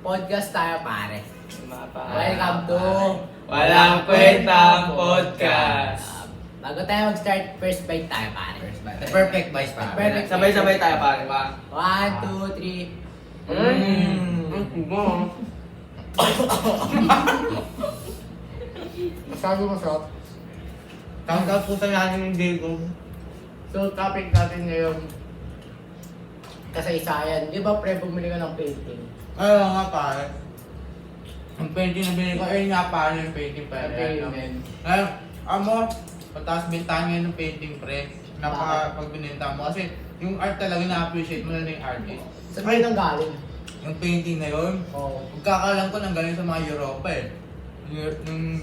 Podcast tayo, pare. Pare. Welcome to Walang Kwentang Podcast. Bago tayo mag-start, first bite tayo, pare. The perfect vice pa. Perfect. Sabay-sabay tayo pare ba? 1, 2, 3. Masyado masarap. Tanggal po sa natin yung Diego. So, topic natin ngayon, kasaysayan. Di ba, pre, bumili ka ng painting? Ayaw nga pare. Ang painting na binili ko, ayun nga pare yung painting pa. Painting. Ngayon, amo, pataas bintahan ngayon ng painting pre. Napaka pag bininta mo. Kasi yung art talaga na-appreciate mo na yung artist. Saan kayo nang galing? Yung painting na yun, Oo. pagkakalam ko nang galing sa mga Europa eh. Yung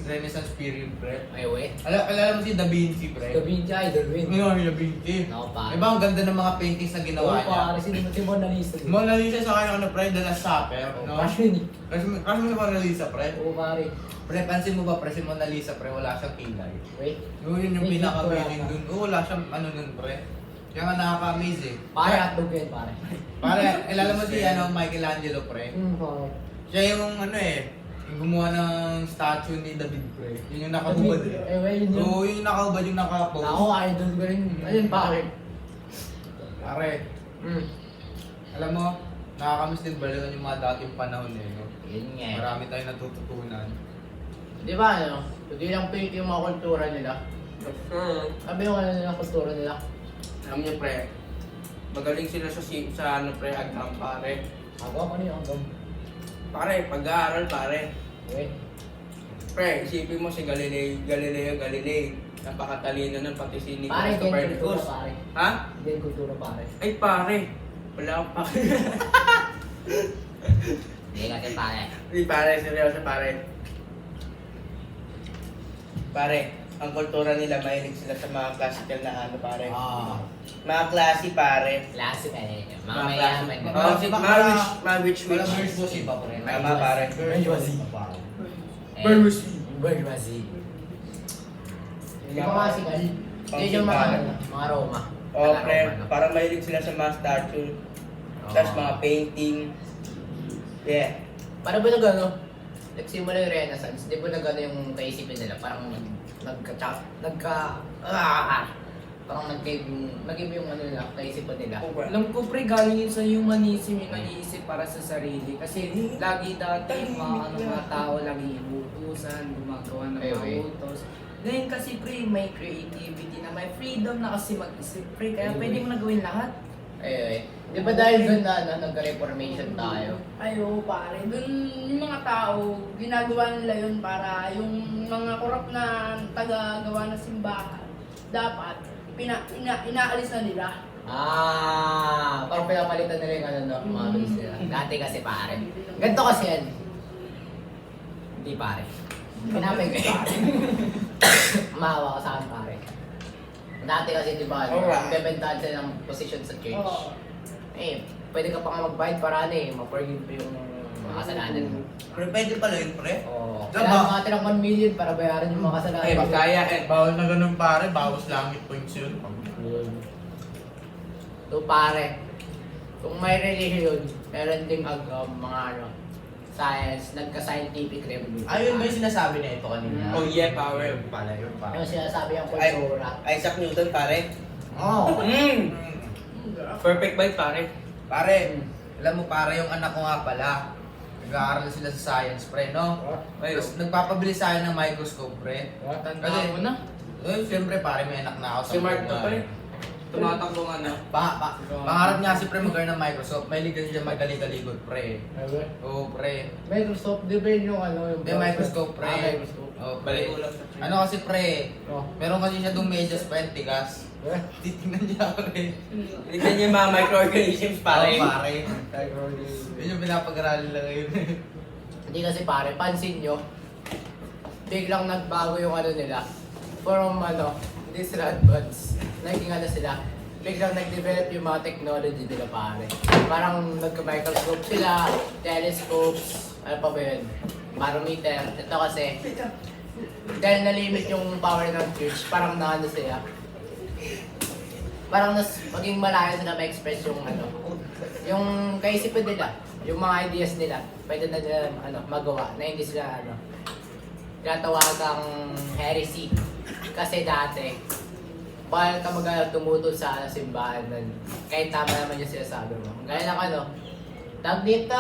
Renaissance period pre. Ay, we. Alala mo si Da Vinci pre? Da Vinci, Idol Win. Ngayon, Da Vinci. Ako, pare. Diba ang ganda ng mga paintings na ginawa Oo, niya? pare. Si Mona Lisa. Mona Lisa sa kanya ano pre, The Last Supper, no? Crush yun eh. Kasi mo si Mona Lisa pre? Oo, pare. Pre, pansin mo ba pre, si Mona Lisa pre, wala siyang kilay. Wait. Yun yung May pinaka-meaning hit ko dun. Oo, wala siyang ano nun pre. Kaya nga nakaka-amaze eh. Pare, hotdog yan, pare. Pare, ilala mo si ano, Michelangelo pre. Pare. Siya yung ano eh, yung gumawa ng statue ni David pre. Yun yung nakahubad eh. Eh, well, yun yun. Oo, yung nakahubad yung nakapose. Ako, idol ko rin. Ayun, pare. Pare, Hmm. alam mo, nakakamiss din balikan yung mga dating panahon eh. No? Yun nga eh. Marami tayong natututunan. Di ba, ano? Hindi lang paint yung mga kultura nila. Sabi yung ano nila, kultura nila. Alam niyo pre, magaling sila sa ano pre, agam pare. Ako, ano yung hanggang? Pare, pag-aaral pare. Wait. Pre, isipin mo si Galileo Galilei. Napakatalino nun pati si Pare, Nicolas ganyan kultura, Copernicus. pare. Ha? Ganyan kultura, pare. Ay pare, wala akong pake. Hindi kasi, pare. Hindi pare, seryoso pare. Pare, ang kultura nila mahilig sila sa mga classical na ano pare. Ah. Mga classy pare. Classic eh. Mga Mga mayaman. classic. Oh, si mga rich. Wala virtuosi pa pre. Tama pare. Bourgeoisie. Eh, Bourgeoisie. Hindi ko kasi kasi. Yun yung mga Roma. Oh, Taga pre, Roma, no? parang mahilig sila sa mga statue. Tapos mga painting. Yeah. Para ba nag-ano? Nagsimula yung Renaissance, di ba nag-ano yung kaisipin nila? Parang parang nag-give yung ano nila, kaisipan nila. Alam ko pre, galing yun sa humanism yung nag-iisip para sa sarili. Kasi lagi dati yung mga tao lagi inutusan, gumagawa ng mga Okay. utos. Ngayon kasi pre, may creativity na, may freedom na kasi mag-isip pre, kaya pwede mo na gawin lahat. Ay. Di ba dahil doon na nagka-reformation tayo? Ay, oo, pare. Doon yung mga tao, ginagawa nila yun para yung mga korap na taga-gawa ng simbahan, dapat inaalis na nila. Parang pinapalitan nila yung ano, no? Mga bilis nila. Dati kasi pare. Ganito kasi yan. Hindi pare. Pinapay ko pare. Maawa ka sa akin pare. Dati kasi di ba, Alright. bebentahan sila ng position sa church. Oo. Eh, pwede ka pa nga mag-bite para ano eh, ma-forgive pa yung mga kasalanan mo. Pre, pwede pala yun pre. Oo. Diba? Kailangan mga tirang 1 million para bayaran yung mga kasalanan. Eh, kaya eh. Bawal na ganun pare, bawas langit points yun. So pare, kung may religion, meron ding mga ano, science, nagka-scientific revolution. Ayun ba yung sinasabi na ito kanina? Oh yeah, power. Yun pala, yun pala. Yung sinasabi ang Ay, kultura. Isaac Newton pare. Oo. Perfect bite pare. Pare, alam mo pare, yung anak ko nga pala, nag-aaral sila sa science pre, no? Ay, Tapos nagpapabili sa akin ng microscope pre. Tanda mo na. Siyempre pare, may anak na ako sa Si Mark to buhay. pre. Tumatakbo nga na. Pangarap niya si pre mag ng Microsoft, may ligan siya magaling-galigod pre. Oo pre. Microsoft, di ba yun yung ano? Yung May microscope pre. Microscope. Oo Balik pre. ulam sa pre. Ano kasi pre, Oh. meron kasi siya doon medyas pa yung tigas. Titingnan niya ako pre. Tignan niyo yung mga microorganisms pare. Oo, pare. Yun yung pinapag-aralan lang ngayon. Hindi kasi pare, pansin nyo, biglang nagbago yung ano nila. From ano, hindi sila advanced. Naging ano sila, biglang nag-develop yung mga technology nila pare. Parang nagka-microscope sila, telescopes, ano pa ba yun? Barometer. Ito kasi, dahil na-limit yung power ng church, parang naano sila. Parang maging malayo na ma-express yung ano, yung kaisipan nila. yung mga ideas nila, pwede na nila magawa na hindi sila tinatawagang heresy. Kasi dati, bawal ka tumutol sa simbahan nun. Kahit tama naman yung sinasabi mo. Gaya ng tag dito.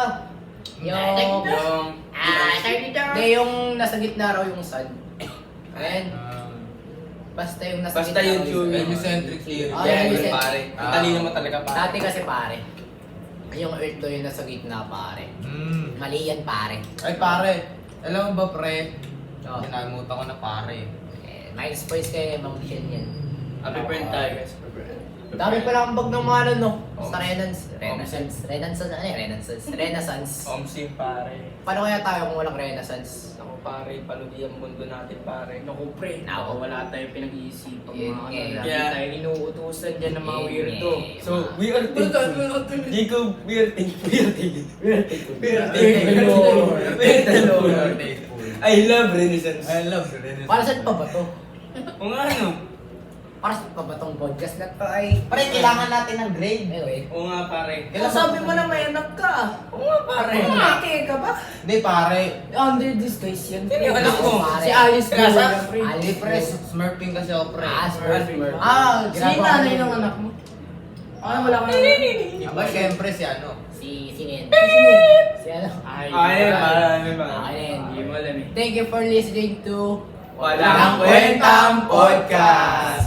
Yung nasa gitna raw yung sun. Ayan. Basta yung nasa Basta gitna yung raw true sun. heliocentric theory. Ah, Yeah, heliocentric. yun pare. Ang talino mo talaga pare. Dati kasi pare, yung earth daw yung nasa gitna pare. Mali yan pare. Ay pare, alam mo ba pre? Oh. Kinalimutan ko na pare. Minus points kay Ma'am Michelle yan. Happy friend tayo guys. Dami pala ang bag ng mga Oh. sa Renaissance. Omsim pare. Paano kaya tayo kung walang Renaissance? Ako pare, paludi ang mundo natin pare. Naku pre, wala tayong pinag-iisipang Yun mga nga. lagi Yeah. tayo inuutusan dyan ng mga Yun weirdo. nga. So, we are thankful. Jacob, we are thankful. Lord. I love Renaissance. I love Renaissance. Para saan pa ba to? Kung ano? Para saan pa ba tong podcast na to ay... Pare, kailangan natin ng grade. Anyway. Oo nga pare. Sabi mo na may anak ka. Oo nga pare. Pake ka ba? Hindi pare, Under disguise yan. Sino yung anak mo? Pare. Si Alice Nasa- Boya, pre. Ali Press. smurfing kasi ako pre. Smurf. Si nanay ng anak mo. Ay, wala ka na. Aba, syempre si Si Nen. Si Ay, Marami ba? Hindi mo alam eh. Thank you for listening to Walang Kwentang Podcast.